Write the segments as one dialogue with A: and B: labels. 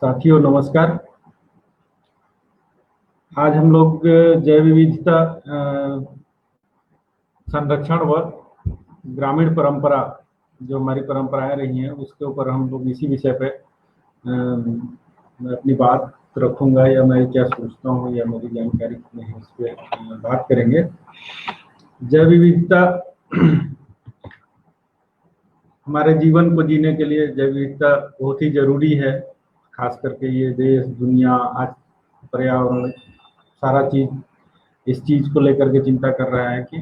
A: साथियों नमस्कार। आज हम लोग जैव विविधता संरक्षण व ग्रामीण परंपरा, जो हमारी परंपराएं रही हैं, उसके ऊपर हम लोग इसी विषय पे मैं अपनी बात रखूंगा, या मैं क्या सोचता हूँ या मेरी जानकारी कितनी है इस पर बात करेंगे। जैव विविधता हमारे जीवन को जीने के लिए जैव विविधता बहुत ही जरूरी है। खास करके ये देश, दुनिया, आज पर्यावरण, सारा चीज इस चीज को लेकर के चिंता कर रहा है कि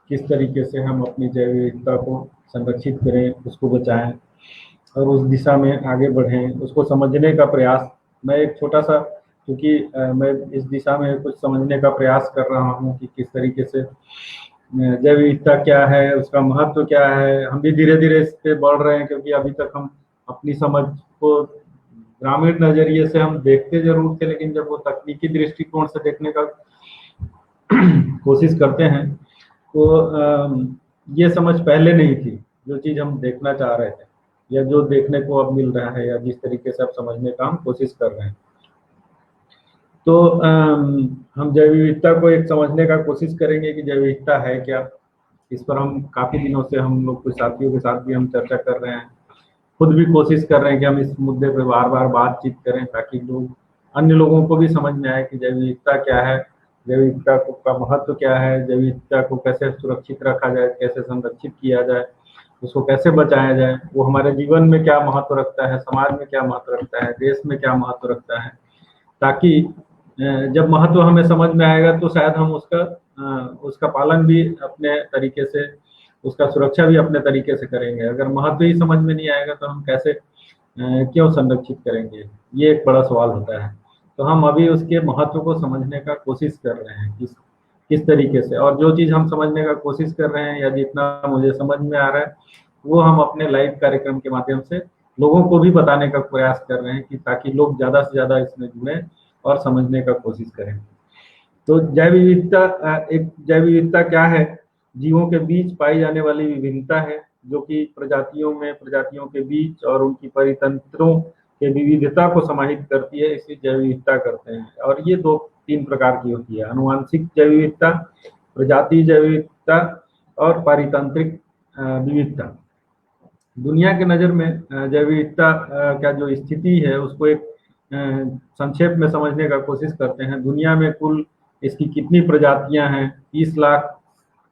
A: किस तरीके से हम अपनी जैव विविधता को संरक्षित करें, उसको बचाएं और उस दिशा में आगे बढ़ें, उसको समझने का प्रयास। मैं एक छोटा सा, क्योंकि मैं इस दिशा में कुछ समझने का प्रयास कर रहा हूँ कि किस तरीके से जैव विविधता क्या है, उसका महत्व क्या है। हम भी धीरे धीरे इस पे बढ़ रहे हैं, क्योंकि अभी तक हम अपनी समझ को ग्रामीण नजरिए से हम देखते जरूर थे, लेकिन जब वो तकनीकी दृष्टिकोण से देखने का कोशिश करते हैं तो ये समझ पहले नहीं थी। जो चीज हम देखना चाह रहे थे या जो देखने को अब मिल रहा है या जिस तरीके से अब समझने का हम कोशिश कर रहे हैं, तो हम जैव विविधता को एक समझने का कोशिश करेंगे कि जैव विविधता है क्या। इस पर हम काफी दिनों से हम लोग कुछ साथियों के साथ भी हम चर्चा कर रहे हैं, खुद भी कोशिश कर रहे हैं कि हम इस मुद्दे पर बार बार बातचीत करें, ताकि लोग, अन्य लोगों को भी समझ में आए कि जैव विविधता क्या है, जैव विविधता का महत्व क्या है, जैव विविधता को कैसे सुरक्षित रखा जाए, कैसे संरक्षित किया जाए, उसको कैसे बचाया जाए, वो हमारे जीवन में क्या महत्व रखता है, समाज में क्या महत्व रखता है, देश में क्या महत्व रखता है। ताकि जब महत्व हमें समझ में आएगा तो शायद हम उसका पालन भी अपने तरीके से, उसका सुरक्षा भी अपने तरीके से करेंगे। अगर महत्व ही समझ में नहीं आएगा तो हम कैसे क्यों संरक्षित करेंगे, ये एक बड़ा सवाल होता है। तो हम अभी उसके महत्व को समझने का कोशिश कर रहे हैं किस तरीके से, और जो चीज हम समझने का कोशिश कर रहे हैं या जितना मुझे समझ में आ रहा है वो हम अपने लाइव कार्यक्रम के माध्यम से लोगों को भी बताने का प्रयास कर रहे हैं, कि ताकि लोग ज्यादा से ज्यादा इसमें जुड़े और समझने का कोशिश करें। तो जैव विविधता क्या है? जीवों के बीच पाई जाने वाली विभिन्नता है, जो कि प्रजातियों के बीच और उनकी परितंत्रों के विविधता को समाहित करती है, इसे जैव विविधता करते हैं। और ये दो तीन प्रकार की होती है: आनुवांशिक जैव विविधता, प्रजाति जैव विविधता और पारितंत्रिक विविधता। दुनिया के नज़र में जैव विविधता का जो स्थिति है उसको एक संक्षेप में समझने का कोशिश करते हैं। दुनिया में कुल इसकी कितनी प्रजातियां हैं? 30 लाख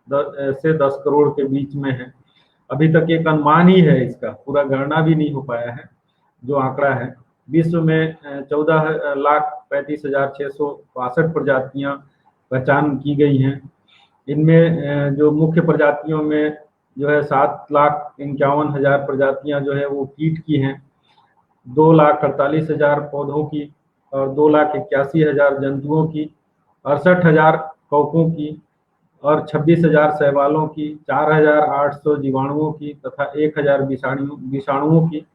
A: से 10 करोड़ के बीच में है। अभी तक एक अनुमान ही है, इसका पूरा गणना भी नहीं हो पाया है जो आंकड़ा है। विश्व में 14,35,662 प्रजातियां पहचान की गई हैं। इनमें जो मुख्य प्रजातियों में जो है 7,51,000 प्रजातियां जो है वो कीट की हैं, 2,48,000 पौधों की और 2,81,000 जंतुओं की, 68,000 कौकों की और 26,000 शैवालों की, 4,800 जीवाणुओं की तथा 1,000 विषाणुओं की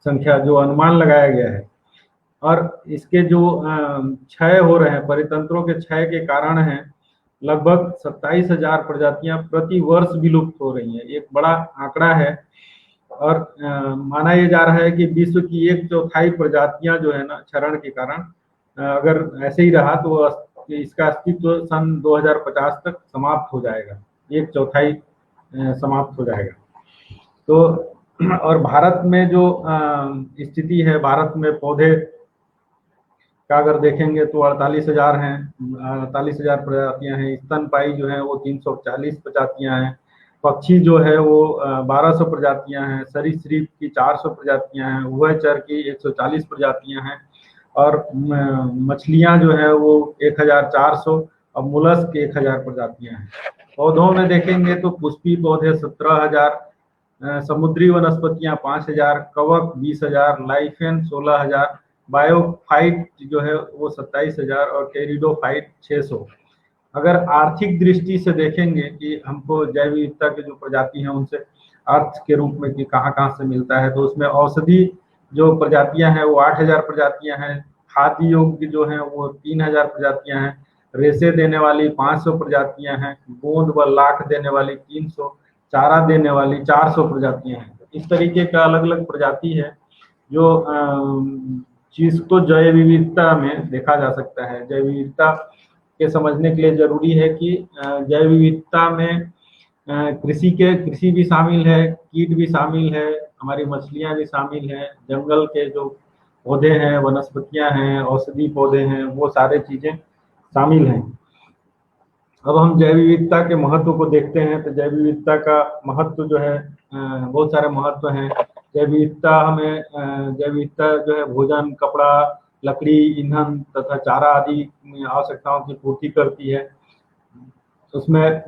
A: संख्या जो अनुमान लगाया गया है। और इसके जो क्षय हो रहे हैं, परितंत्रों के क्षय के कारण हैं, लगभग 27,000 प्रजातियां प्रति वर्ष विलुप्त हो रही हैं। एक बड़ा आंकड़ा है। और माना यह जा रहा है कि विश्व की 1/4 प्रजातियां जो है ना, क्षरण के कारण अगर ऐसे ही रहा तो इसका अस्तित्व सन 2050 तक समाप्त हो जाएगा। 1/4 समाप्त हो जाएगा। तो और भारत में जो स्थिति है, भारत में पौधे का अगर देखेंगे तो 48,000 हैं, 48,000 प्रजातियां हैं। स्तनपायी जो है वो 340 प्रजातियां हैं। पक्षी जो है वो 1200 प्रजातियां हैं। सरीसृप की 400 प्रजातियां हैं। उभयचर की 140 प्रजातियां हैं। और मछलियां जो है वो 1,400 और मुलस्क 1,000 प्रजातियां हैं। पौधों में देखेंगे तो पुष्पी पौधे 17,000, समुद्री वनस्पतियां 5,000, कवक 20,000, लाइफेन 16,000, बायोफाइट जो है वो 27,000 और टेरिडोफाइट 600। अगर आर्थिक दृष्टि से देखेंगे कि हमको जैव विविधता के जो प्रजाति हैं उनसे अर्थ के रूप में कि कहाँ से मिलता है, तो उसमें औषधि जो प्रजातियां हैं वो 8,000 प्रजातियां हैं। खाद्य योग्य जो हैं वो 3,000 प्रजातियां हैं। रेशे देने वाली 500 प्रजातियां हैं। गोंद व लाख देने वाली 300, चारा देने वाली 400 प्रजातियां हैं। इस तरीके का अलग अलग प्रजाति है। जो चीज को जैव विविधता में देखा जा सकता है। जैव विविधता के समझने के लिए जरूरी है कि जैव विविधता में कृषि भी शामिल है, कीट भी शामिल है, हमारी मछलियां भी शामिल है, जंगल के जो पौधे हैं, वनस्पतियां हैं, औषधि पौधे हैं, वो सारे चीजें शामिल हैं। अब हम जैव विविधता के महत्व को देखते हैं तो जैव विविधता का महत्व जो है बहुत सारे महत्व हैं। जैव विविधता हमें जैव विविधता जो है भोजन, कपड़ा, लकड़ी, ईंधन तथा चारा आदि आवश्यकताओं की पूर्ति करती है। उसमें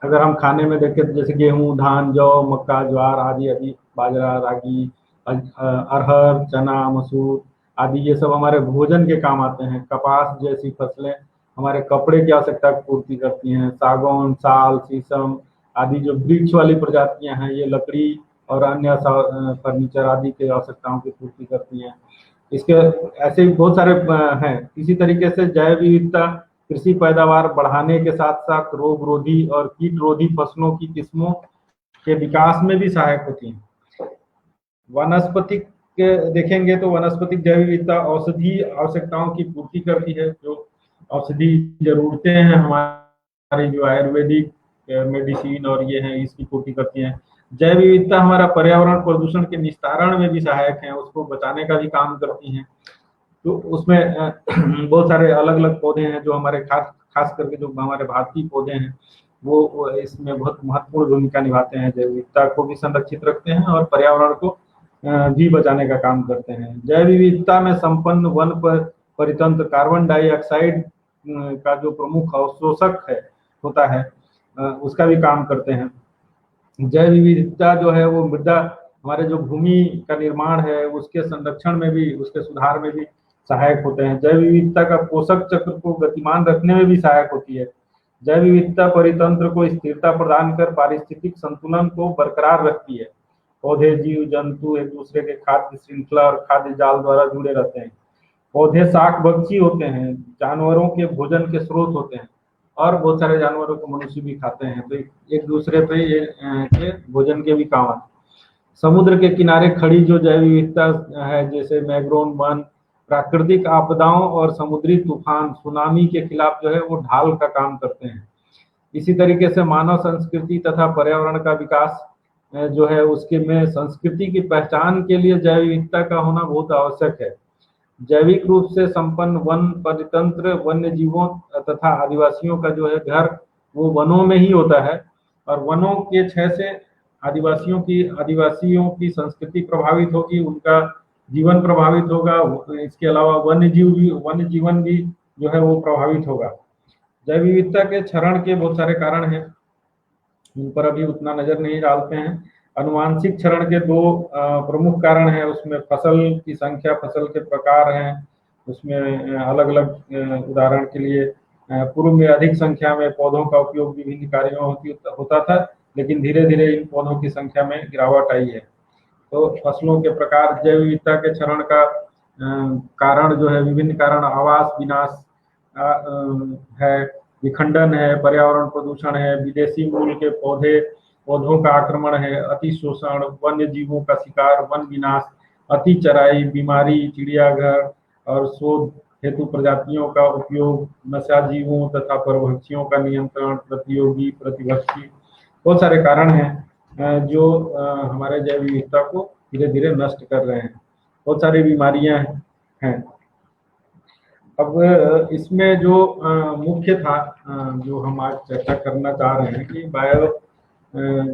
A: अगर हम खाने में देखें तो जैसे गेहूं, धान, जौ, मक्का, ज्वार आदि आदि, बाजरा, रागी, अरहर, चना, मसूर आदि, ये सब हमारे भोजन के काम आते हैं। कपास जैसी फसलें हमारे कपड़े की आवश्यकता की पूर्ति करती हैं। सागौन, साल, शीशम आदि जो वृक्ष वाली प्रजातियां हैं, ये लकड़ी और अन्य फर्नीचर आदि की आवश्यकताओं की पूर्ति करती हैं। इसके ऐसे ही बहुत सारे हैं। इसी तरीके से जैव विविधता कृषि पैदावार बढ़ाने के साथ साथ रोग रोधी और कीट रोधी फसलों की किस्मों के विकास में भी सहायक होती है। वनस्पतिक देखेंगे तो वनस्पतिक जैव विविधता औषधि आवश्यकताओं की पूर्ति करती है। जो औषधि जरूरतें हैं हमारी, जो आयुर्वेदिक मेडिसिन और ये हैं, इसकी पूर्ति करती हैं। जैव विविधता हमारा पर्यावरण प्रदूषण के निस्तारण में भी सहायक है, उसको बचाने का भी काम करती हैं। तो उसमें बहुत सारे अलग अलग पौधे हैं जो हमारे खास करके जो हमारे भारतीय पौधे हैं वो इसमें बहुत महत्वपूर्ण भूमिका निभाते हैं। जैव विविधता को भी संरक्षित रखते हैं और पर्यावरण को भी बचाने का काम करते हैं। जैव विविधता में संपन्न वन परितंत्र कार्बन डाइऑक्साइड का जो प्रमुख अवशोषक होता है, उसका भी काम करते हैं। जैव विविधता जो है वो मृदा, हमारे जो भूमि का निर्माण है उसके संरक्षण में भी, उसके सुधार में भी सहायक होते हैं। जैव विविधता का पोषक चक्र को गतिमान रखने में भी सहायक होती है। जैव विविधता परितंत्र को स्थिरता प्रदान कर पारिस्थितिक संतुलन को बरकरार रखती है। पौधे, जीव जंतु एक दूसरे के खाद्य श्रृंखला और खाद्य जाल द्वारा जुड़े रहते हैं। पौधे शाकभक्षी होते हैं, जानवरों के भोजन के स्रोत होते हैं और बहुत सारे जानवरों को मनुष्य भी खाते हैं, तो एक दूसरे पे ये के भोजन के भी काम आते हैं। समुद्र के किनारे खड़ी जो जैव विविधता है, जैसे मैंग्रोव वन, प्राकृतिक आपदाओं और समुद्री तूफान, सुनामी के खिलाफ जो है वो ढाल का काम करते हैं। इसी तरीके से मानव संस्कृति तथा पर्यावरण का विकास जो है उसके में संस्कृति की पहचान के लिए जैव विविधता का होना बहुत आवश्यक है। जैविक रूप से संपन्न वन परितंत्र वन्य जीवों तथा आदिवासियों का जो है घर वो वनों में ही होता है और वनों के क्षय से आदिवासियों की संस्कृति प्रभावित होगी, उनका जीवन प्रभावित होगा। इसके अलावा वन्य जीवन भी जो है वो प्रभावित होगा। जैव विविधता के क्षरण के बहुत सारे कारण हैं, उन पर अभी उतना नजर नहीं डालते हैं। अनुवांशिक क्षरण के दो प्रमुख कारण हैं, उसमें फसल की संख्या, फसल के प्रकार हैं। उसमें अलग अलग उदाहरण के लिए पूर्व में अधिक संख्या में पौधों का उपयोग विभिन्न कार्यों में होता था, लेकिन धीरे धीरे इन पौधों की संख्या में गिरावट आई है। तो फसलों के प्रकार, जैव विविधता के क्षरण का कारण जो है विभिन्न कारण आवास विनाश है, विखंडन है, पर्यावरण प्रदूषण है, विदेशी मूल के पौधों का आक्रमण है, अति शोषण, वन्य जीवों का शिकार, वन विनाश, अति चराई, बीमारी, चिड़ियाघर और शोध हेतु प्रजातियों का उपयोग, नशा जीवों तथा परभक्षियों का नियंत्रण, प्रतिभक्षी बहुत सारे कारण हैं जो हमारे जैव विविधता को धीरे धीरे नष्ट कर रहे हैं। बहुत सारी बीमारियां हैं। अब इसमें जो मुख्य था जो हम आज चर्चा करना चाह रहे हैं कि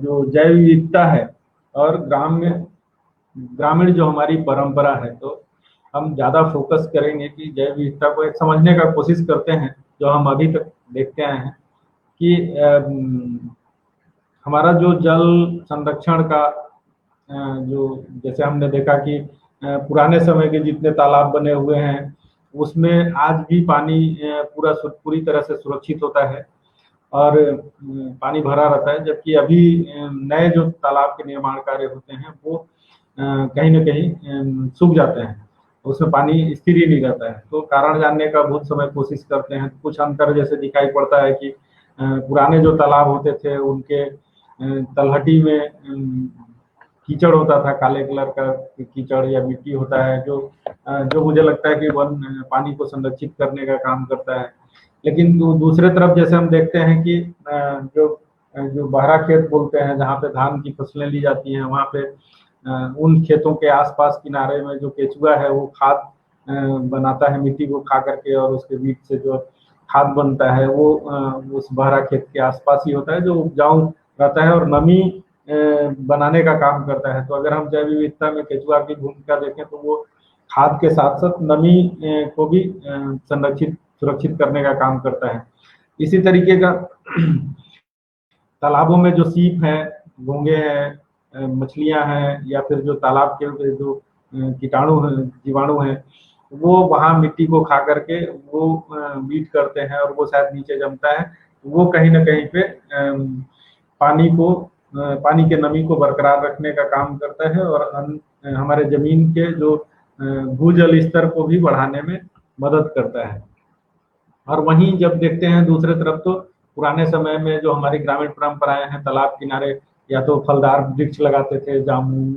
A: जो जैव विविधता है और ग्रामीण जो हमारी परंपरा है, तो हम ज़्यादा फोकस करेंगे कि जैव विविधता को एक समझने का कोशिश करते हैं। जो हम अभी तक देखते आए हैं कि हमारा जो जल संरक्षण का जो, जैसे हमने देखा कि पुराने समय के जितने तालाब बने हुए हैं उसमें आज भी पानी पूरी तरह से सुरक्षित होता है और पानी भरा रहता है, जबकि अभी नए जो तालाब के निर्माण कार्य होते हैं वो कहीं न कहीं सूख जाते हैं, उसमें पानी स्थिर ही नहीं रहता है। तो कारण जानने का बहुत समय कोशिश करते हैं, तो कुछ अंतर जैसे दिखाई पड़ता है कि पुराने जो तालाब होते थे उनके तलहटी में कीचड़ होता था, काले कलर का कीचड़ या मिट्टी होता है, जो मुझे लगता है कि वन पानी को संरक्षित करने का काम करता है। लेकिन दूसरे तरफ जैसे हम देखते हैं कि जो जो बहरा खेत बोलते हैं, जहाँ पे धान की फसलें ली जाती हैं, वहाँ पे उन खेतों के आसपास किनारे में जो केचुआ है वो खाद बनाता है, मिट्टी को खा करके, और उसके बीज से जो खाद बनता है वो उस बहरा खेत के आसपास ही होता है, जो उपजाऊ रहता है और नमी बनाने का काम करता है। तो अगर हम जैव विविधता में केचुआ की भूमिका देखें तो वो खाद के साथ साथ नमी को भी संरक्षित सुरक्षित करने का काम करता है। इसी तरीके का तालाबों में जो सीप हैं, घोंगे हैं, मछलियां हैं, या फिर जो तालाब के जो कीटाणु हैं, जीवाणु हैं, वो वहाँ मिट्टी को खा करके वो मीट करते हैं और वो शायद नीचे जमता है। वो कहीं ना कहीं पे पानी के नमी को बरकरार रखने का काम करता है और हमारे जमीन के जो भूजल स्तर को भी बढ़ाने में मदद करता है। और वहीं जब देखते हैं दूसरे तरफ, तो पुराने समय में जो हमारी ग्रामीण परंपराएं हैं, तालाब किनारे या तो फलदार वृक्ष लगाते थे, जामुन,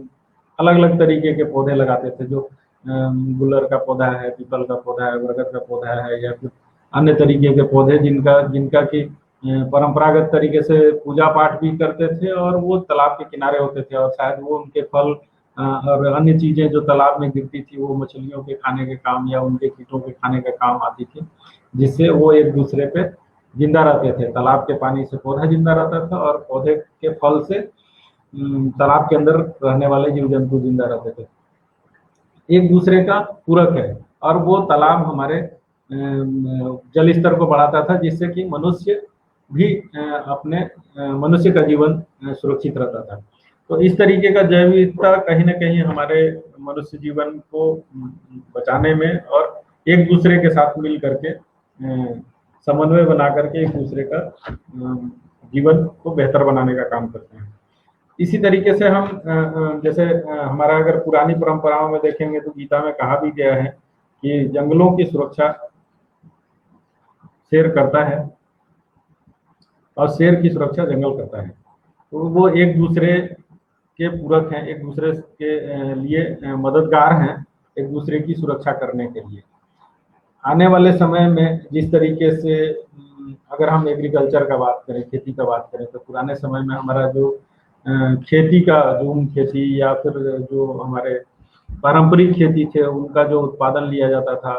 A: अलग अलग तरीके के पौधे लगाते थे, जो गुलर का पौधा है, पीपल का पौधा है, बरगद का पौधा है, या फिर अन्य तरीके के पौधे जिनका जिनका की परंपरागत तरीके से पूजा पाठ भी करते थे, और वो तालाब के किनारे होते थे, और शायद वो उनके फल और अन्य चीजें जो तालाब में गिरती थी वो मछलियों के खाने के काम या उनके कीटों के खाने का काम आती थी, जिससे वो एक दूसरे पे जिंदा रहते थे। तालाब के पानी से पौधा जिंदा रहता था और पौधे के फल से तालाब के अंदर रहने वाले जीव जंतु जिंदा रहते थे। एक दूसरे का पूरक है, और वो तालाब हमारे जल स्तर को बढ़ाता था, जिससे कि मनुष्य भी अपने मनुष्य का जीवन सुरक्षित रहता था। तो इस तरीके का जैव विविधता कहीं ना कहीं हमारे मनुष्य जीवन को बचाने में और एक दूसरे के साथ मिल करके समन्वय बना करके एक दूसरे का जीवन को बेहतर बनाने का काम करते हैं। इसी तरीके से हम जैसे हमारा अगर पुरानी परंपराओं में देखेंगे तो गीता में कहा भी गया है कि जंगलों की सुरक्षा शेर करता है और शेर की सुरक्षा जंगल करता है। तो वो एक दूसरे के पूरक हैं, एक दूसरे के लिए मददगार हैं, एक दूसरे की सुरक्षा करने के लिए। आने वाले समय में जिस तरीके से अगर हम एग्रीकल्चर का बात करें, खेती का बात करें, तो पुराने समय में हमारा जो खेती का झूम खेती या फिर जो हमारे पारंपरिक खेती थे उनका जो उत्पादन लिया जाता था,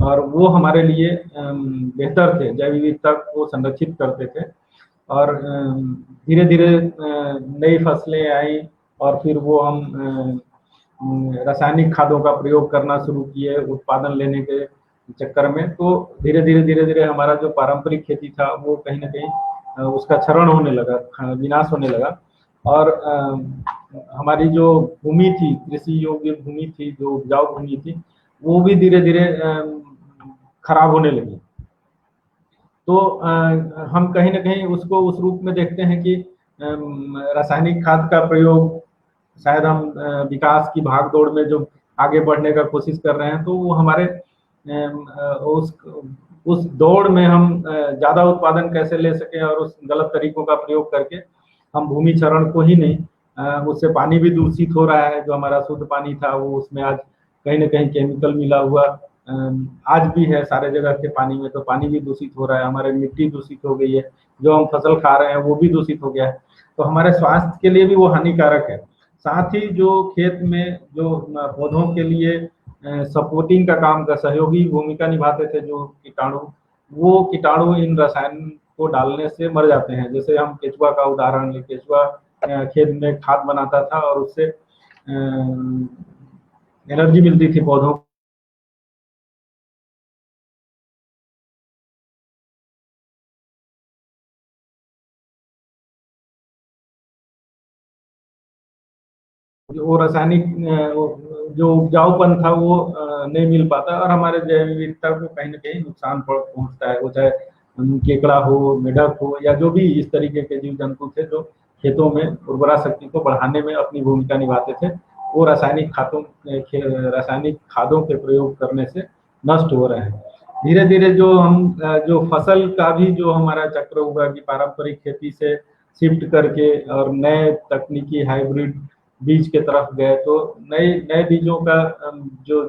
A: और वो हमारे लिए बेहतर थे, जैव विविधता को संरक्षित करते थे। और धीरे धीरे नई फसलें आई और फिर वो हम रासायनिक खादों का प्रयोग करना शुरू किए उत्पादन लेने के चक्कर में। तो धीरे धीरे हमारा जो पारंपरिक खेती था वो कहीं ना कहीं उसका क्षरण होने लगा, विनाश होने लगा, और हमारी जो भूमि थी, कृषि योग्य भूमि थी, जो उपजाऊ भूमि थी, वो भी धीरे धीरे खराब होने लगी। तो हम कहीं ना कहीं उसको उस रूप में देखते हैं कि रासायनिक खाद का प्रयोग, शायद हम विकास की भागदौड़ में जो आगे बढ़ने का कोशिश कर रहे हैं, तो वो हमारे उस दौड़ में हम ज्यादा उत्पादन कैसे ले सकें, और उस गलत तरीकों का प्रयोग करके हम भूमि क्षरण को ही नहीं, उससे पानी भी दूषित हो रहा है। जो हमारा शुद्ध पानी था वो उसमें आज कहीं ना कहीं केमिकल मिला हुआ आज भी है सारे जगह के पानी में, तो पानी भी दूषित हो रहा है, हमारे मिट्टी दूषित हो गई है, जो हम फसल खा रहे हैं वो भी दूषित हो गया है, तो हमारे स्वास्थ्य के लिए भी वो हानिकारक है। साथ ही जो खेत में जो पौधों के लिए सपोर्टिंग का काम का सहयोगी भूमिका निभाते थे जो कीटाणु, वो कीटाणु इन रसायन को डालने से मर जाते हैं। जैसे हम केचुआ का उदाहरण लें, केचुआ खेत में खाद बनाता था और उससे एनर्जी मिलती थी पौधों वो रासायनिक जो उपजाऊपन था वो नहीं मिल पाता, और हमारे जैव विविधता को कहीं ना कहीं नुकसान पहुंचता है। वो चाहे केकड़ा हो, मेढक हो, या जो भी इस तरीके के जीव जंतु थे जो खेतों में उर्वरा शक्ति को बढ़ाने में अपनी भूमिका निभाते थे, वो रासायनिक खादों के प्रयोग करने से नष्ट हो रहे हैं। धीरे धीरे जो फसल का भी जो हमारा चक्र हुआ कि पारंपरिक खेती से शिफ्ट करके और नए तकनीकी हाइब्रिड बीज के तरफ गए, तो नए नए बीजों का जो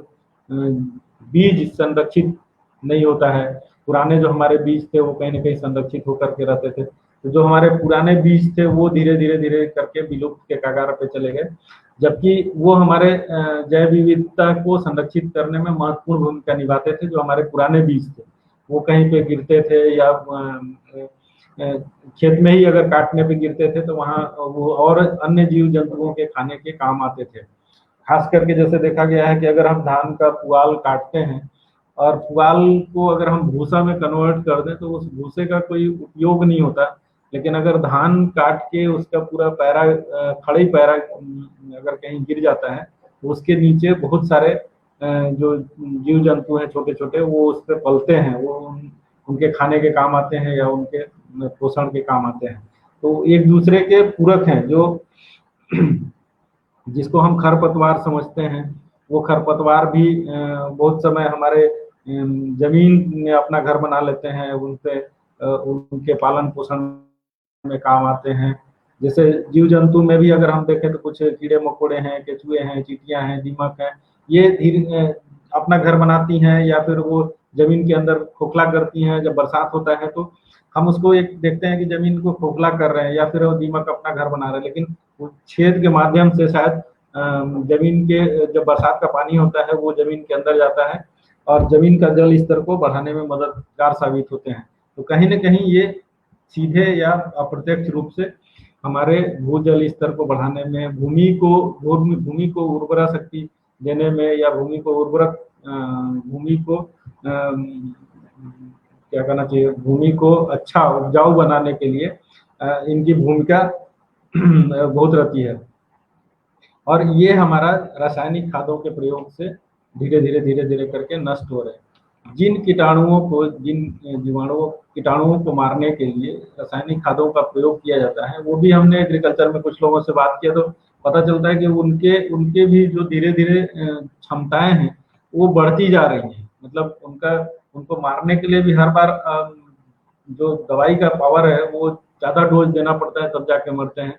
A: बीज संरक्षित नहीं होता है। पुराने जो हमारे बीज थे वो कहीं न कहीं संरक्षित होकर के रहते थे। तो जो हमारे पुराने बीज थे वो धीरे-धीरे करके विलुप्त के कगार पे चले गए। जबकि वो हमारे जैव विविधता को संरक्षित करने में महत्वपूर्ण भूमिका निभाते थे, जो हमारे पुराने बीज थे। वो कहीं पे गिरते थे या खेत में ही अगर काटने पे गिरते थे तो वहाँ वो और अन्य जीव जंतुओं के खाने के काम आते थे। खास करके जैसे देखा गया है कि अगर हम धान का पुआल काटते हैं और पुआल को अगर हम भूसा में कन्वर्ट कर दें तो उस भूसे का कोई उपयोग नहीं होता। लेकिन अगर धान काट के उसका पूरा पैरा खड़ी पैरा अगर कहीं गिर जाता है तो उसके नीचे बहुत सारे जो जीव जंतु हैं छोटे छोटे वो उस पर पलते हैं, वो उनके खाने के काम आते हैं या उनके पोषण के काम आते हैं। तो एक दूसरे के पूरक हैं। जो जिसको हम खरपतवार समझते हैं, वो खरपतवार भी बहुत समय हमारे जमीन में अपना घर बना लेते हैं, उनसे उनके पालन पोषण में काम आते हैं। जैसे जीव जंतु में भी अगर हम देखें तो कुछ कीड़े मकोड़े हैं, केचुए हैं, चींटियां हैं, दीमक हैं, ये धीरे अपना घर बनाती हैं या फिर वो जमीन के अंदर खोखला करती हैं। जब बरसात होता है तो हम उसको एक देखते हैं कि जमीन को खोखला कर रहे हैं या फिर वो दीमक अपना घर बना रहे हैं, लेकिन वो छेद के माध्यम से शायद जमीन के जब बरसात का पानी होता है वो जमीन के अंदर जाता है और जमीन का जल स्तर को बढ़ाने में मददगार साबित होते हैं। तो कहीं न कहीं ये सीधे या अप्रत्यक्ष रूप से हमारे भूजल स्तर को बढ़ाने में, भूमि को उर्वरा शक्ति देने में या भूमि को क्या कहना चाहिए, भूमि को अच्छा उपजाऊ बनाने के लिए इनकी भूमिका बहुत रहती है। और ये हमारा रासायनिक खादों के प्रयोग से धीरे-धीरे करके नष्ट हो रहे हैं। जिन कीटाणुओं को मारने के लिए रासायनिक खादों का प्रयोग किया जाता है, वो भी हमने एग्रीकल्चर में कुछ लोगों से बात किया तो पता चलता है कि उनके भी जो धीरे-धीरे क्षमताएं हैं वो बढ़ती जा रही हैं। मतलब उनको मारने के लिए भी हर बार जो दवाई का पावर है वो ज़्यादा डोज देना पड़ता है, तब जाके मरते हैं।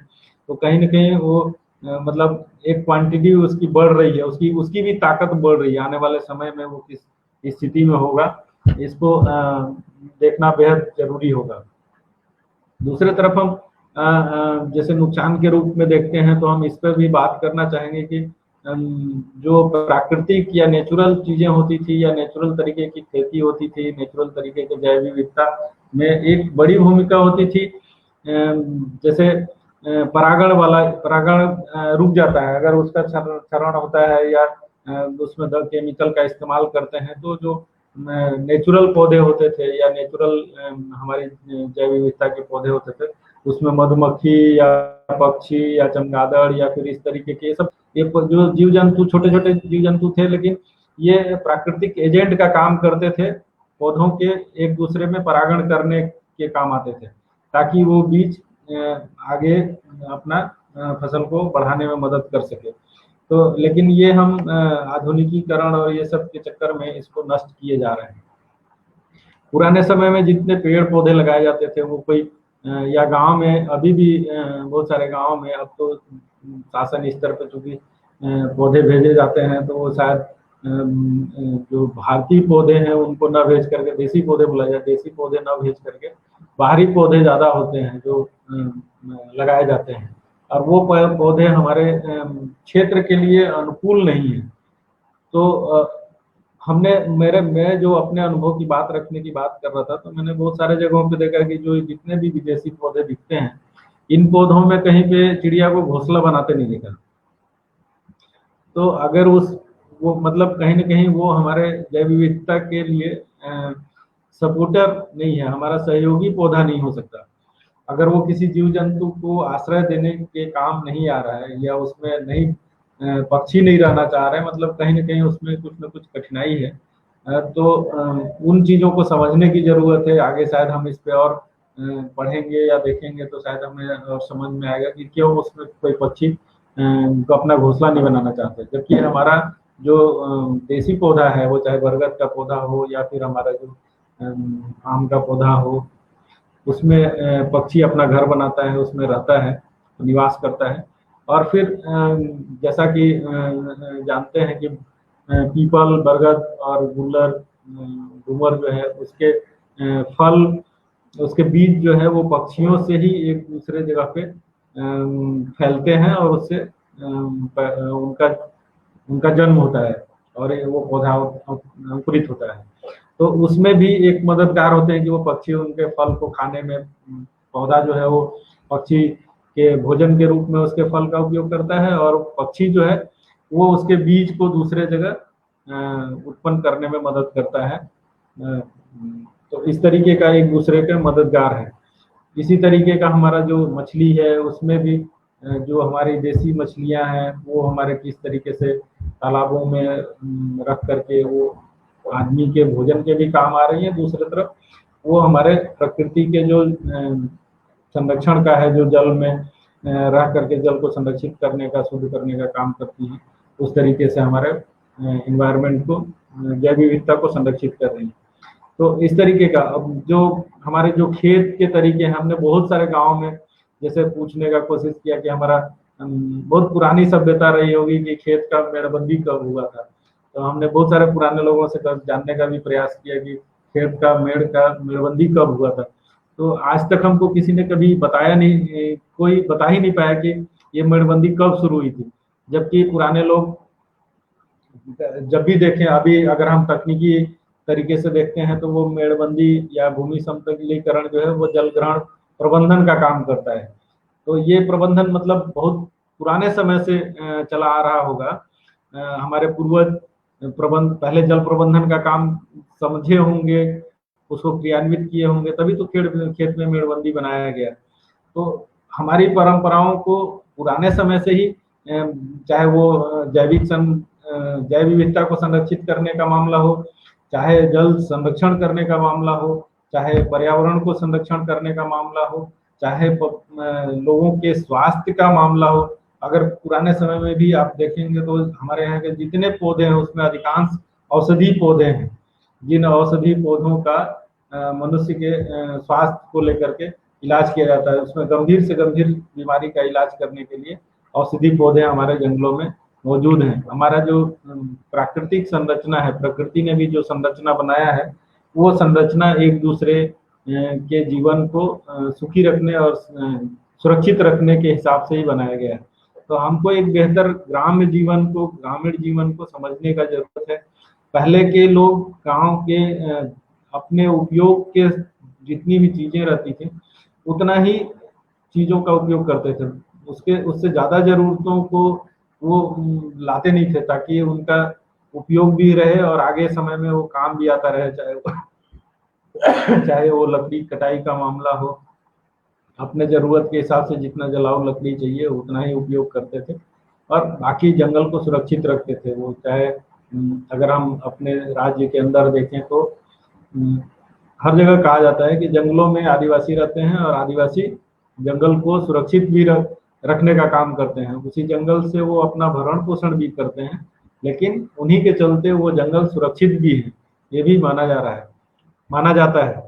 A: तो कहीं न कहीं वो मतलब एक क्वांटिटी उसकी बढ़ रही है, उसकी भी ताकत बढ़ रही है। आने वाले समय में वो किस स्थिति में होगा, इसको देखना बेहद जरूरी होगा। दूसरे तरफ हम जैसे नुकसान के रूप में देखते हैं तो हम इस पर भी बात करना चाहेंगे कि जो प्राकृतिक या नेचुरल चीजें होती थी या नेचुरल तरीके की खेती होती थी, नेचुरल तरीके के जैव विविधता में एक बड़ी भूमिका होती थी। जैसे परागण रुक जाता है अगर उसका क्षरण होता है या उसमें केमिकल का इस्तेमाल करते हैं, तो जो नेचुरल पौधे होते थे या नेचुरल हमारी जैव विविधता के पौधे होते थे, उसमें मधुमक्खी या पक्षी या चमगादड़ या फिर इस तरीके के सब ये जो जीव जंतु, छोटे छोटे जीव जंतु थे, लेकिन ये प्राकृतिक एजेंट का काम करते थे, पौधों के एक दूसरे में परागण करने के काम आते थे ताकि वो बीज आगे अपना फसल को बढ़ाने में मदद कर सके। तो लेकिन ये हम आधुनिकीकरण और ये सब के चक्कर में इसको नष्ट किए जा रहे हैं। पुराने समय में जितने पेड़ पौधे लगाए जाते थे वो कोई या गांव में अभी भी बहुत सारे गांव में अब तो शासन स्तर पर चूंकि पौधे भेजे जाते हैं तो वो शायद जो भारतीय पौधे हैं उनको न भेज करके देसी पौधे बुलाए जाते, देसी पौधे न भेज करके बाहरी पौधे ज्यादा होते हैं जो लगाए जाते हैं और वो पौधे हमारे क्षेत्र के लिए अनुकूल नहीं है। तो मैं जो अपने अनुभव की बात रखने की बात कर रहा था, तो मैंने बहुत सारे जगहों पे देखा कि जो जितने भी विदेशी पौधे दिखते हैं, इन पौधों में कहीं पे चिड़िया को घोंसला बनाते नहीं देखा। तो अगर वो मतलब कहीं न कहीं वो हमारे जैव विविधता के लिए सपोर्टर नहीं है, हमारा सहयोगी पौधा नहीं हो सकता। अगर वो किसी जीव जंतु को आश्रय देने के काम नहीं आ रहा है या उसमें नहीं पक्षी नहीं रहना चाह रहे हैं, मतलब कहीं न कहीं उसमें कुछ न कुछ कठिनाई है। तो उन चीज़ों को समझने की ज़रूरत है। आगे शायद हम इस पे और पढ़ेंगे या देखेंगे तो शायद हमें और समझ में आएगा कि क्यों उसमें कोई पक्षी अपना घोंसला नहीं बनाना चाहते। जबकि हमारा जो देसी पौधा है, वो चाहे बरगद का पौधा हो या फिर हमारा जो आम का पौधा हो, उसमें पक्षी अपना घर बनाता है, उसमें रहता है, निवास करता है। और फिर जैसा कि जानते हैं कि पीपल, बरगद और गुल्लर, घूमर जो है उसके फल, उसके बीज जो है वो पक्षियों से ही एक दूसरे जगह पे फैलते हैं और उससे उनका उनका जन्म होता है और वो पौधा अंकुरित होता है। तो उसमें भी एक मददगार होते हैं कि वो पक्षी उनके फल को खाने में, पौधा जो है वो पक्षी के भोजन के रूप में उसके फल का उपयोग करता है और पक्षी जो है वो उसके बीज को दूसरे जगह उत्पन्न करने में मदद करता है। तो इस तरीके का एक दूसरे के मददगार है। इसी तरीके का हमारा जो मछली है उसमें भी जो हमारी देसी मछलियां हैं वो हमारे किस तरीके से तालाबों में रख करके वो आदमी के भोजन के भी काम आ रही है, दूसरी तरफ वो हमारे प्रकृति के जो संरक्षण का है, जो जल में रह करके जल को संरक्षित करने का, शुद्ध करने का काम करती है, उस तरीके से हमारे इन्वायरमेंट को, जैव विविधता को संरक्षित कर रही है। तो इस तरीके का अब जो हमारे जो खेत के तरीके हैं, हमने बहुत सारे गाँव में जैसे पूछने का कोशिश किया कि हमारा बहुत पुरानी सभ्यता रही होगी कि खेत का मेड़बंदी कब हुआ था। तो हमने बहुत सारे पुराने लोगों से जानने का भी प्रयास किया कि खेत का मेड़बंदी कब हुआ था। तो आज तक हमको किसी ने कभी बताया नहीं, कोई बता ही नहीं पाया कि ये मेड़बंदी कब शुरू हुई थी। जबकि पुराने लोग जब भी देखें, अभी अगर हम तकनीकी तरीके से देखते हैं तो वो मेड़बंदी या भूमि समतलीकरण जो है वो जल ग्रहण प्रबंधन का काम करता है। तो ये प्रबंधन मतलब बहुत पुराने समय से चला आ रहा होगा। हमारे पूर्वज पहले जल प्रबंधन का काम समझे होंगे, उसको क्रियान्वित किए होंगे, तभी तो खेत में मेड़बंदी बनाया गया। तो हमारी परंपराओं को पुराने समय से ही, चाहे वो जैव विविधता को संरक्षित करने का मामला हो, चाहे जल संरक्षण करने का मामला हो, चाहे पर्यावरण को संरक्षण करने का मामला हो, चाहे लोगों के स्वास्थ्य का मामला हो। अगर पुराने समय में भी आप देखेंगे तो हमारे यहाँ के जितने पौधे हैं उसमें अधिकांश औषधि पौधे हैं, जिन औषधि पौधों का मनुष्य के स्वास्थ्य को लेकर के इलाज किया जाता है। उसमें गंभीर से गंभीर बीमारी का इलाज करने के लिए औषधि पौधे हमारे जंगलों में मौजूद हैं। हमारा जो प्राकृतिक संरचना है, प्रकृति ने भी जो संरचना बनाया है, वो संरचना एक दूसरे के जीवन को सुखी रखने और सुरक्षित रखने के हिसाब से ही बनाया गया है। तो हमको एक बेहतर ग्रामीण जीवन को समझने का जरूरत है। पहले के लोग गांव के अपने उपयोग के जितनी भी चीजें रहती थी उतना ही चीजों का उपयोग करते थे, उससे ज्यादा जरूरतों को वो लाते नहीं थे, ताकि उनका उपयोग भी रहे और आगे समय में वो काम भी आता रहे। चाहे वो लकड़ी कटाई का मामला हो, अपने जरूरत के हिसाब से जितना जलाओ लकड़ी चाहिए उतना ही उपयोग करते थे और बाकी जंगल को सुरक्षित रखते थे। वो चाहे अगर हम अपने राज्य के अंदर देखें तो हर जगह कहा जाता है कि जंगलों में आदिवासी रहते हैं और आदिवासी जंगल को सुरक्षित भी रखने का काम करते हैं। उसी जंगल से वो अपना भरण पोषण भी करते हैं, लेकिन उन्हीं के चलते वो जंगल सुरक्षित भी है, ये भी माना जाता है।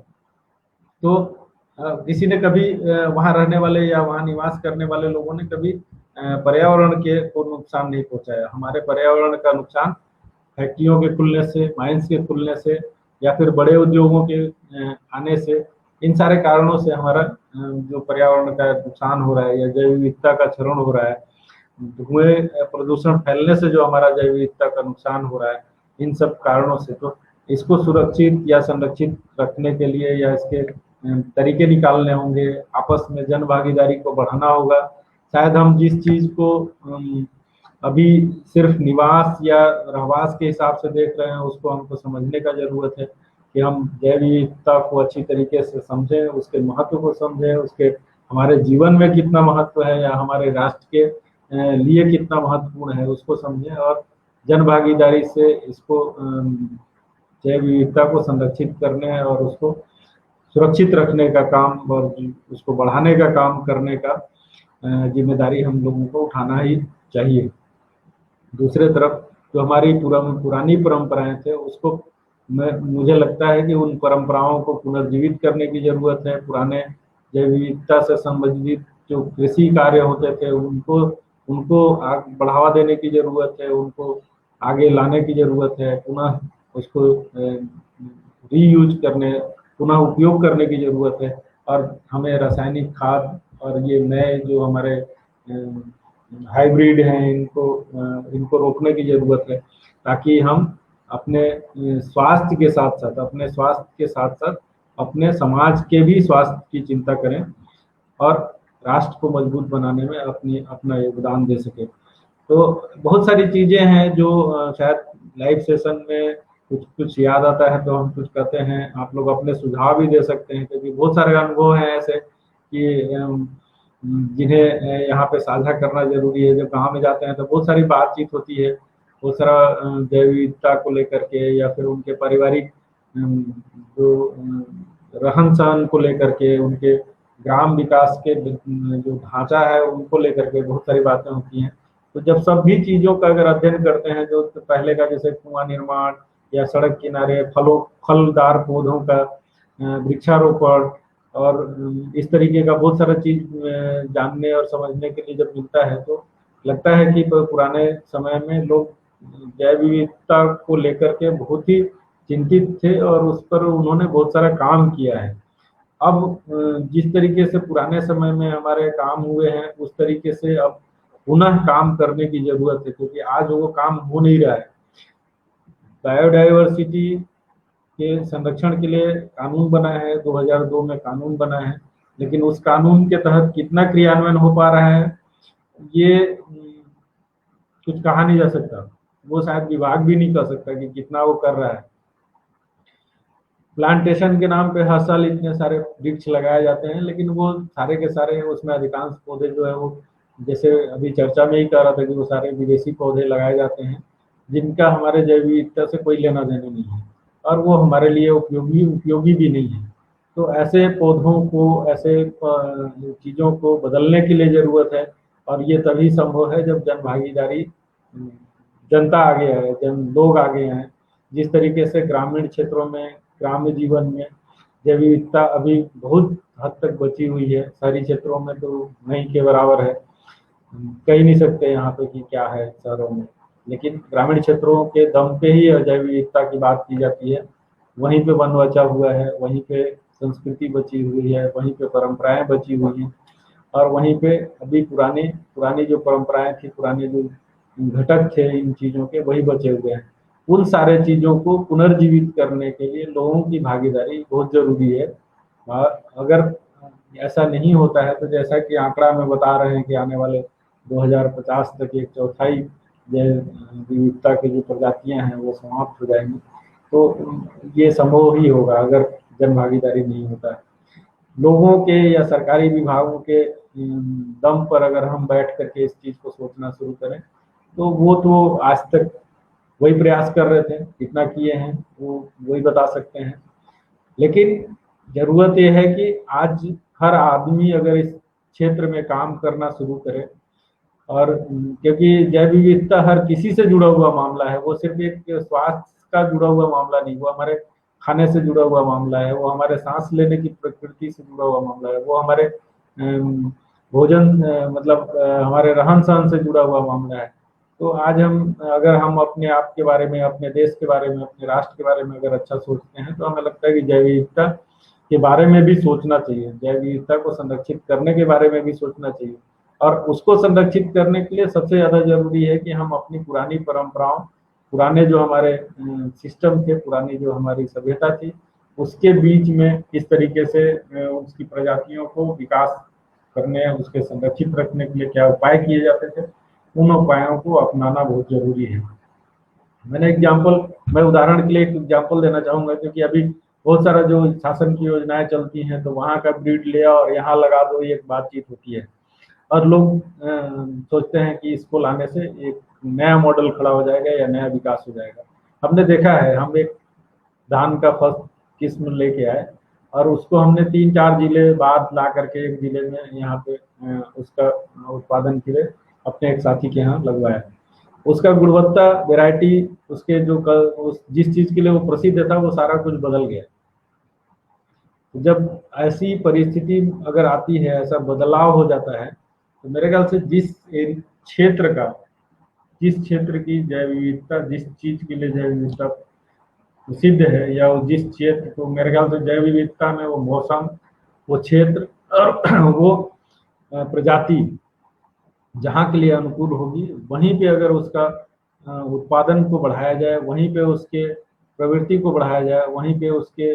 A: तो किसी ने कभी वहां रहने वाले या वहां निवास करने वाले लोगों ने कभी पर्यावरण को नुकसान नहीं पहुंचाया। हमारे पर्यावरण का नुकसान फैक्ट्रियों के खुलने से, माइंस के खुलने से या फिर बड़े उद्योगों के आने से, इन सारे कारणों से हमारा जो पर्यावरण का नुकसान हो रहा है या जैव विविधता का क्षरण हो रहा है, धुएं प्रदूषण फैलने से जो हमारा जैव विविधता का नुकसान हो रहा है, इन सब कारणों से। तो इसको सुरक्षित या संरक्षित रखने के लिए या इसके तरीके निकालने होंगे, आपस में जन भागीदारी को बढ़ाना होगा। शायद हम जिस चीज को अभी सिर्फ निवास या रहवास के हिसाब से देख रहे हैं, उसको हमको समझने का जरूरत है कि हम जैव विविधता को अच्छी तरीके से समझें, उसके महत्व को समझें, उसके हमारे जीवन में कितना महत्व है या हमारे राष्ट्र के लिए कितना महत्वपूर्ण है उसको समझें और जन भागीदारी से इसको जैव विविधता को संरक्षित करने और उसको सुरक्षित रखने का काम और उसको बढ़ाने का काम करने का जिम्मेदारी हम लोगों को उठाना ही चाहिए। दूसरे तरफ जो हमारी पुरानी परंपराएं थे, उसको मुझे लगता है कि उन परंपराओं को पुनर्जीवित करने की जरूरत है। पुराने जैव विविधता से संबंधित जो कृषि कार्य होते थे उनको उनको बढ़ावा देने की ज़रूरत है, उनको आगे लाने की ज़रूरत है, पुनः उसको रीयूज करने, पुनः उपयोग करने की ज़रूरत है। और हमें रासायनिक खाद और ये नए जो हमारे हाइब्रिड हैं इनको रोकने की ज़रूरत है, ताकि हम अपने स्वास्थ्य के साथ साथ अपने समाज के भी स्वास्थ्य की चिंता करें और राष्ट्र को मजबूत बनाने में अपना योगदान दे सके। तो बहुत सारी चीज़ें हैं जो शायद लाइव सेशन में कुछ कुछ याद आता है तो हम कुछ कहते हैं, आप लोग अपने सुझाव भी दे सकते हैं, क्योंकि बहुत सारे अनुभव हैं ऐसे कि जिन्हें यहाँ पे साझा करना जरूरी है। जब गांव में जाते हैं तो बहुत सारी बातचीत होती है, बहुत सारा जैव विविधता को लेकर के या फिर उनके पारिवारिक जो रहन सहन को लेकर के, उनके ग्राम विकास के जो ढांचा है उनको लेकर के बहुत सारी बातें होती हैं। तो जब सभी चीज़ों का अगर अध्ययन करते हैं, जो पहले का जैसे कुआं निर्माण या सड़क किनारे फलदार पौधों का वृक्षारोपण और इस तरीके का बहुत सारा चीज जानने और समझने के लिए जब मिलता है, तो लगता है कि पुराने समय में लोग जैव विविधता को लेकर के बहुत ही चिंतित थे और उस पर उन्होंने बहुत सारा काम किया है। अब जिस तरीके से पुराने समय में हमारे काम हुए हैं, उस तरीके से अब पुनः काम करने की जरूरत है, क्योंकि आज वो काम हो नहीं रहा है। बायोडाइवर्सिटी के संरक्षण के लिए कानून बना है, 2002 में कानून बना है, लेकिन उस कानून के तहत कितना क्रियान्वयन हो पा रहा है ये कुछ कहा नहीं जा सकता। वो शायद विभाग भी नहीं कह सकता कि कितना वो कर रहा है। प्लांटेशन के नाम पे हर साल इतने सारे वृक्ष लगाए जाते हैं, लेकिन वो सारे के सारे, उसमें अधिकांश पौधे जो है वो, जैसे अभी चर्चा में ही कह रहा था कि वो सारे विदेशी पौधे लगाए जाते हैं जिनका हमारे जैव विविधता से कोई लेना देना नहीं है और वो हमारे लिए उपयोगी भी नहीं है। तो ऐसे पौधों को, ऐसे चीज़ों को बदलने के लिए ज़रूरत है, और ये तभी संभव है जब जन भागीदारी, जनता आगे आए, लोग आगे आए। जिस तरीके से ग्रामीण क्षेत्रों में, ग्राम्य जीवन में जैव विविधता अभी बहुत हद तक बची हुई है, शहरी क्षेत्रों में तो नहीं के बराबर है, कह नहीं सकते यहाँ पे कि क्या है शहरों में, लेकिन ग्रामीण क्षेत्रों के दम पे ही जैव विविधता की बात की जाती है। वहीं पे वन बचा हुआ है, वहीं पे संस्कृति बची हुई है, वहीं पे परंपराएं बची हुई हैं, और वहीं पे अभी पुरानी पुरानी जो परंपराएं थी, पुराने जो घटक थे इन चीज़ों के, वही बचे हुए हैं। उन सारे चीज़ों को पुनर्जीवित करने के लिए लोगों की भागीदारी बहुत जरूरी है। और अगर ऐसा नहीं होता है तो जैसा कि आंकड़ा में बता रहे हैं कि आने वाले 2050 तक एक चौथाई जैव विविधता की जो प्रजातियां हैं वो समाप्त हो जाएंगी। तो ये संभव ही होगा अगर जन भागीदारी नहीं होता है। लोगों के या सरकारी विभागों के दम पर अगर हम बैठ करके इस चीज़ को सोचना शुरू करें, तो वो तो आज तक वही प्रयास कर रहे थे, कितना किए हैं वो वही बता सकते हैं। लेकिन जरूरत यह है कि आज हर आदमी अगर इस क्षेत्र में काम करना शुरू करे, और क्योंकि जैव विविधता हर किसी से जुड़ा हुआ मामला है, वो सिर्फ एक स्वास्थ्य का जुड़ा हुआ मामला नहीं, वो हमारे खाने से जुड़ा हुआ मामला है, वो हमारे सांस लेने की प्रकृति से जुड़ा हुआ मामला है, वो हमारे भोजन मतलब हमारे रहन सहन से जुड़ा हुआ मामला है। तो आज अगर हम अपने आप के बारे में, अपने देश के बारे में, अपने राष्ट्र के बारे में अगर अच्छा सोचते हैं, तो हमें लगता है कि जैव विविधता के बारे में भी सोचना चाहिए, जैव विविधता को संरक्षित करने के बारे में भी सोचना चाहिए। और उसको संरक्षित करने के लिए सबसे ज़्यादा जरूरी है कि हम अपनी पुरानी परंपराओं, पुराने जो हमारे सिस्टम थे, पुरानी जो हमारी सभ्यता थी, उसके बीच में किस तरीके से उसकी प्रजातियों को विकास करने, उसके संरक्षित रखने के लिए क्या उपाय किए जाते थे, उन उपायों को अपनाना बहुत जरूरी है। मैं उदाहरण के लिए एक एग्जाम्पल देना चाहूंगा, क्योंकि अभी बहुत सारा जो शासन की योजनाएं चलती हैं, तो वहाँ का ब्रीड ले आओ और यहाँ लगा दो, ये एक बातचीत होती है, और लोग सोचते हैं कि इसको लाने से एक नया मॉडल खड़ा हो जाएगा या नया विकास हो जाएगा। हमने देखा है, हम एक धान का फर्स्ट किस्म लेके आए और उसको हमने 3-4 जिले बाद ला करके एक जिले में यहाँ पे उसका उत्पादन के लिए अपने एक साथी के यहाँ लगवाया। उसका गुणवत्ता, वैरायटी, उसके जिस चीज के लिए वो प्रसिद्ध था, वो सारा कुछ बदल गया। जब ऐसी परिस्थिति अगर आती है, ऐसा बदलाव हो जाता है, तो मेरे ख्याल से जिस क्षेत्र का, जिस क्षेत्र की जैव विविधता, जिस चीज के लिए जैव विविधता प्रसिद्ध है, या जिस क्षेत्र को, मेरे ख्याल से जैव विविधता में वो मौसम, वो क्षेत्र और वो प्रजाति जहाँ के लिए अनुकूल होगी, वहीं पे अगर उसका उत्पादन को बढ़ाया जाए, वहीं पे उसके प्रवृत्ति को बढ़ाया जाए, वहीं पे उसके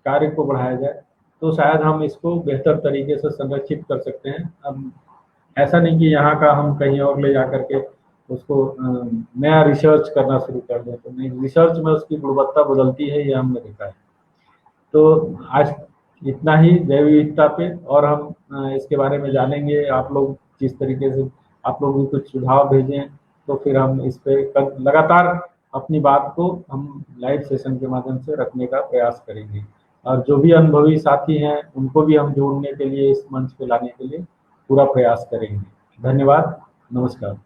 A: कार्य को बढ़ाया जाए, तो शायद हम इसको बेहतर तरीके से संरक्षित कर सकते हैं। अब ऐसा नहीं कि यहाँ का हम कहीं और ले जा करके उसको नया रिसर्च करना शुरू कर दें, तो नहीं, रिसर्च में उसकी गुणवत्ता बदलती है, ये हमने देखा है। तो आज इतना ही जैव विविधता पे, और हम इसके बारे में जानेंगे। आप लोग जिस तरीके से आप लोग भी कुछ सुझाव भेजें, तो फिर हम इस पे लगातार अपनी बात को हम लाइव सेशन के माध्यम से रखने का प्रयास करेंगे, और जो भी अनुभवी साथी हैं उनको भी हम जोड़ने के लिए, इस मंच पे लाने के लिए पूरा प्रयास करेंगे। धन्यवाद, नमस्कार।